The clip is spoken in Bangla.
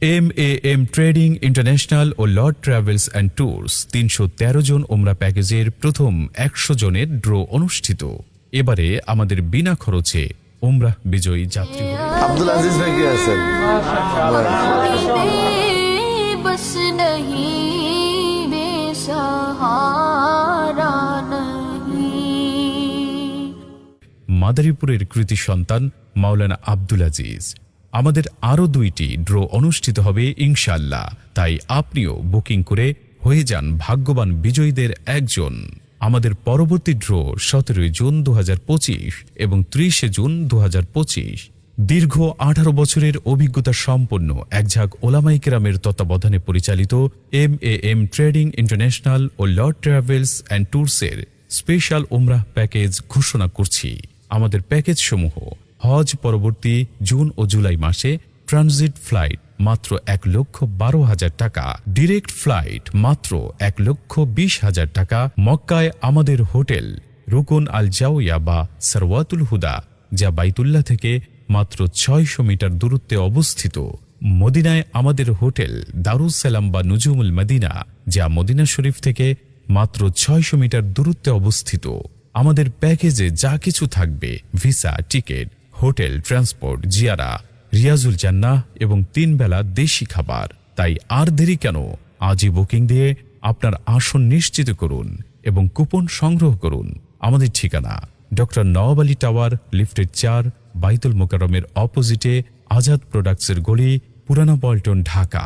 MAM ট্রেডিং ইন্টারন্যাশনাল ও লর্ড ট্রাভেলস অ্যান্ড ট্যুরস ৩১৩ জন ওমরা প্যাকেজের প্রথম ১০০ জনের ড্র অনুষ্ঠিত। এবারে আমাদের বিনা খরচে ওমরা বিজয়ী যাত্রী আব্দুল আজিজ ভাই কি আছেন? মাদারীপুরের কৃতি সন্তান মাওলানা আব্দুল আজিজ। আমাদের আরও ২টি ড্র অনুষ্ঠিত হবে ইনশাআল্লাহ, তাই আপনিও বুকিং করে হয়ে যান ভাগ্যবান বিজয়ীদের একজন। আমাদের পরবর্তী ড্র ১৭ জুন ২০২৫ এবং ৩০ জুন ২০২৫। দীর্ঘ ১৮ বছরের অভিজ্ঞতা সম্পন্ন একঝাঁক ওলামায়ে কেরামের তত্ত্বাবধানে পরিচালিত MAM ট্রেডিং ইন্টারন্যাশনাল ও লর্ড ট্রাভেলস অ্যান্ড ট্যুরসের স্পেশাল ওমরাহ প্যাকেজ ঘোষণা করছি। আমাদের প্যাকেজ সমূহ: হজ পরবর্তী জুন ও জুলাই মাসে ট্রানজিট ফ্লাইট মাত্র ১,১২,০০০ টাকা, ডিরেক্ট ফ্লাইট মাত্র ১,২০,০০০ টাকা। মক্কায় আমাদের হোটেল রুকুন আল জাওইয়া বা সরওয়াতুল হুদা, যা বাইতুল্লাহ থেকে মাত্র ৬০০ মিটার দূরত্বে অবস্থিত। মদিনায় আমাদের হোটেল দারুস সালাম বা নুজুমুল মদিনা, যা মদিনা শরীফ থেকে মাত্র ৬০০ মিটার দূরত্বে অবস্থিত। আমাদের প্যাকেজে যা কিছু থাকবে: visa, ticket, hotel, transport, Jiara, Riazul জান্নাহ এবং ৩ বেলা দেশি খাবার। তাই আর দেরি কেন? আজই বুকিং দিয়ে আপনার আসন নিশ্চিত করুন এবং কুপন সংগ্রহ করুন। আমাদের ঠিকানা: ডক্টর নওয়াব আলী টাওয়ার, লিফটের ৪, বাইতুল মোকাররমের অপোজিটে, আজাদ প্রোডাক্টসের গলি, পুরানা পল্টন, ঢাকা।